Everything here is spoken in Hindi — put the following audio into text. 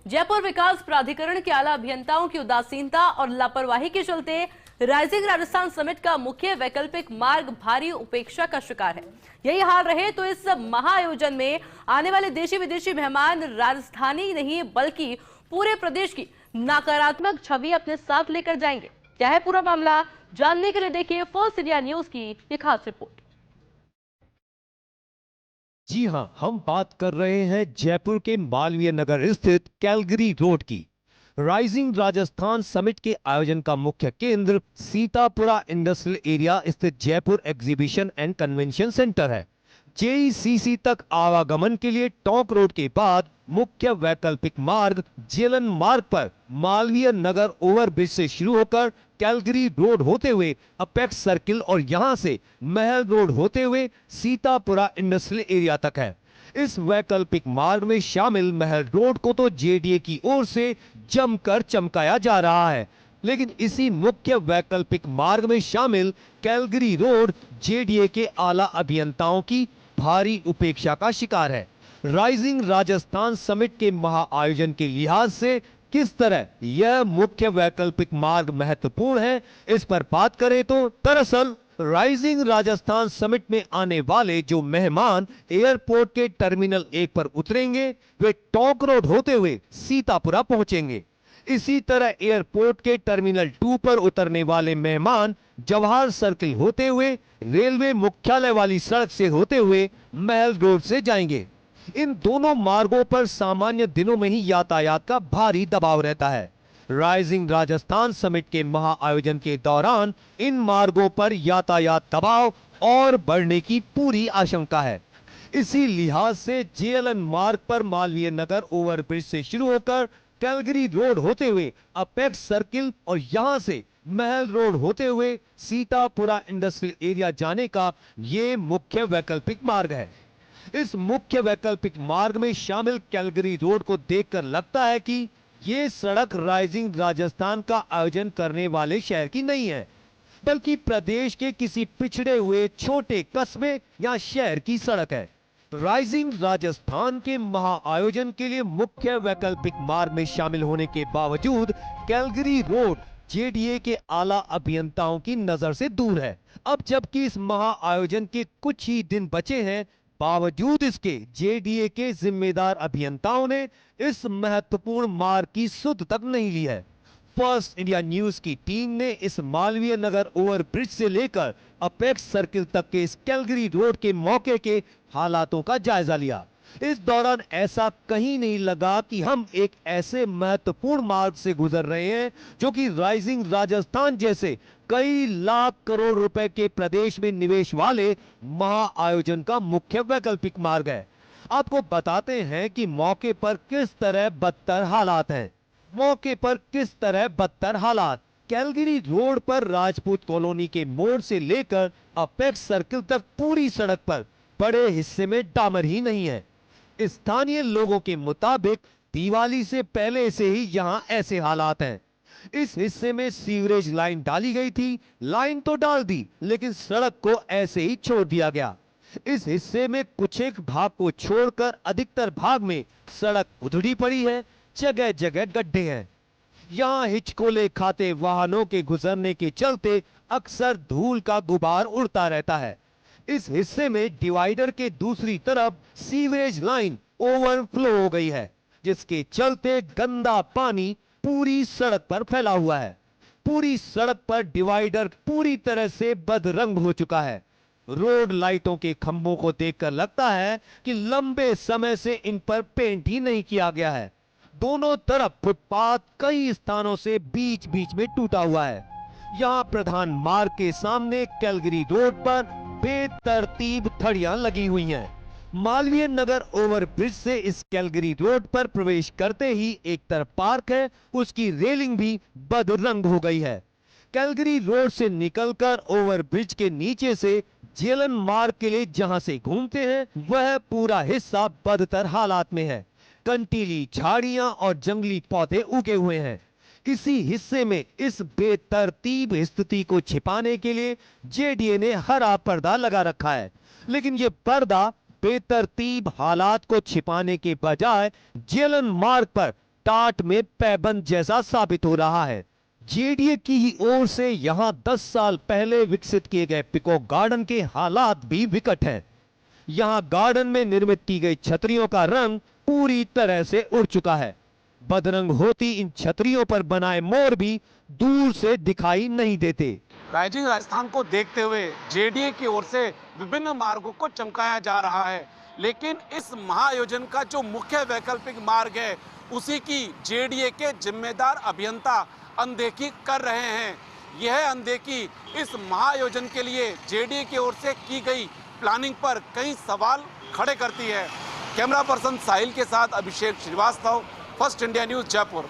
जयपुर विकास प्राधिकरण के आला अभियंताओं की उदासीनता और लापरवाही के चलते राइजिंग राजस्थान समिट का मुख्य वैकल्पिक मार्ग भारी उपेक्षा का शिकार है। यही हाल रहे तो इस महाआयोजन में आने वाले देशी विदेशी मेहमान राजधानी नहीं बल्कि पूरे प्रदेश की नकारात्मक छवि अपने साथ लेकर जाएंगे। क्या है पूरा मामला, जानने के लिए देखिए फर्स्ट इंडिया न्यूज की ये खास रिपोर्ट। जी हां, हम बात कर रहे हैं जयपुर के मालवीय नगर स्थित कैलगरी रोड की। राइजिंग राजस्थान समिट के आयोजन का मुख्य केंद्र सीतापुरा इंडस्ट्रियल एरिया स्थित Jaipur exhibition and convention centre है। जेईसीसी तक आवागमन के लिए टोंक रोड के बाद मुख्य वैकल्पिक मार्ग जेलन मार्ग पर मालवीय नगर ओवरब्रिज से शुरू होकर कैलगरी रोड होते हुए अपेक्स सर्किल और यहां से महल रोड होते हुए सीतापुरा इंडस्ट्रियल एरिया तक है। इस वैकल्पिक मार्ग में शामिल महल रोड को तो जेडीए की ओर से जमकर चमकाया जा रहा है, लेकिन इसी मुख्य वैकल्पिक मार्ग में शामिल कैलगरी रोड जेडीए के आला अभियंताओं की भारी उपेक्षा का शिकार है। राइजिंग राजस्थान समिट के महाआयोजन के लिहाज से किस तरह यह मुख्य वैकल्पिक मार्ग महत्वपूर्ण है, इस पर बात करें तो दरअसल राइजिंग राजस्थान समिट में आने वाले जो मेहमान एयरपोर्ट के टर्मिनल 1 पर उतरेंगे वे टोंक रोड होते हुए सीतापुरा पहुंचेंगे। इसी तरह एयरपोर्ट के टर्मिनल 2 पर उतरने वाले मेहमान जवाहर सर्किल होते हुए रेलवे मुख्यालय वाली सड़क से होते हुए महल रोड से जाएंगे। इन दोनों मार्गों पर सामान्य दिनों में ही यातायात का भारी दबाव रहता है। राइजिंग राजस्थान समिट के महाआयोजन के दौरान इन मार्गों पर यातायात दबाव और बढ़ने की पूरी आशंका है। इसी लिहाज से जेएलएन मार्ग पर मालवीय नगर ओवरब्रिज से शुरू होकर कैलगरी रोड होते हुए अपेक्स सर्किल और यहां से महल रोड होते हुए सीतापुरा इंडस्ट्रियल एरिया जाने का ये मुख्य वैकल्पिक मार्ग है। इस मुख्य वैकल्पिक मार्ग में शामिल कैलगरी रोड को देखकर लगता है कि ये सड़क राइजिंग राजस्थान का आयोजन करने वाले शहर की नहीं है, बल्कि प्रदेश के किसी पिछड़े हुए छोटे कस्बे या शहर की सड़क है। राइजिंग राजस्थान के महाआयोजन के लिए मुख्य वैकल्पिक मार्ग में शामिल होने के बावजूद कैलगरी रोड जेडीए के आला अभियंताओं की नजर से दूर है। अब जबकि इस महाआयोजन के कुछ ही दिन बचे हैं, बावजूद इसके जेडीए के जिम्मेदार अभियंताओं ने इस महत्वपूर्ण मार्ग की सुध तक नहीं ली है। फर्स्ट इंडिया न्यूज की टीम ने इस मालवीय नगर ओवरब्रिज से लेकर अपेक्स सर्किल तक के इस कैलगरी रोड के मौके के हालातों का जायजा लिया। इस दौरान ऐसा कहीं नहीं लगा कि हम एक ऐसे महत्वपूर्ण मार्ग से गुजर रहे हैं जो कि राइजिंग राजस्थान जैसे कई लाख करोड़ रुपए के प्रदेश में निवेश वाले महाआयोजन का मुख्य वैकल्पिक मार्ग है। आपको बताते हैं कि मौके पर किस तरह बदतर हालात हैं। मौके पर किस तरह बदतर हालात कैलगरी रोड पर राजपूत कॉलोनी के मोड़ से लेकर अपेक्स सर्किल तक पूरी सड़क पर बड़े हिस्से में डामर ही नहीं है। स्थानीय लोगों के मुताबिक दिवाली से पहले से ही यहां ऐसे हालात हैं। इस हिस्से में सीवरेज लाइन डाली गई थी, लाइन तो डाल दी, लेकिन सड़क को ऐसे ही छोड़ दिया गया। इस हिस्से में कुछ एक भाग को छोड़कर अधिकतर भाग में सड़क उधड़ी पड़ी है, जगह जगह गड्ढे हैं। यहाँ हिचकोले खाते वाहनों के गुजरने के चलते अक्सर धूल का गुबार उड़ता रहता है। इस हिस्से में डिवाइडर के दूसरी तरफ सीवरेज लाइन ओवरफ्लो हो गई है, जिसके चलते गंदा पानी पूरी सड़क पर फैला हुआ है। पूरी सड़क पर डिवाइडर पूरी तरह से बदरंग हो चुका है। रोड लाइटों के खंभों को देखकर लगता है कि लंबे समय से इन पर पेंट ही नहीं किया गया है। दोनों तरफ फुटपाथ कई स्थानों से बीच बीच में टूटा हुआ है। यहाँ प्रधान मार्ग के सामने कैलगरी रोड पर बेतरतीब थड़ियां लगी हुई हैं। मालवीय नगर ओवरब्रिज से इस कैलगरी रोड पर प्रवेश करते ही एक तरफ पार्क है, उसकी रेलिंग भी बदरंग हो गई है। कैलगरी रोड से निकलकर ओवरब्रिज के नीचे से जेलन मार्ग के लिए जहां से घूमते हैं वह पूरा हिस्सा बदतर हालात में है। कंटीली झाड़ियां और जंगली पौधे उगे हुए हैं। इसी हिस्से में इस बेतरतीब स्थिति को छिपाने के लिए जेडीए ने हरा पर्दा लगा रखा है, लेकिन यह पर्दा बेतरतीब हालात को छिपाने के बजाय जेलन मार्ग पर टाट में पैबंद जैसा साबित हो रहा है। जेडीए की ही ओर से यहां 10 साल पहले विकसित किए गए पीकॉक गार्डन के हालात भी विकट हैं। यहां गार्डन में निर्मित की गई छतरियों का रंग पूरी तरह से उड़ चुका है। बदरंग होती इन छतरियों पर बनाए मोर भी दूर से दिखाई नहीं देते। राइजिंग राजस्थान को देखते हुए जेडीए की ओर से विभिन्न मार्गों को चमकाया जा रहा है, लेकिन इस महाआयोजन का जो मुख्य वैकल्पिक मार्ग है उसी की जेडीए के जिम्मेदार अभियंता अनदेखी कर रहे हैं। यह अनदेखी इस महाआयोजन के लिए जेडीए की ओर से की गई प्लानिंग पर कई सवाल खड़े करती है। कैमरा पर्सन साहिल के साथ Abhishek Srivastava, First India News, Jaipur.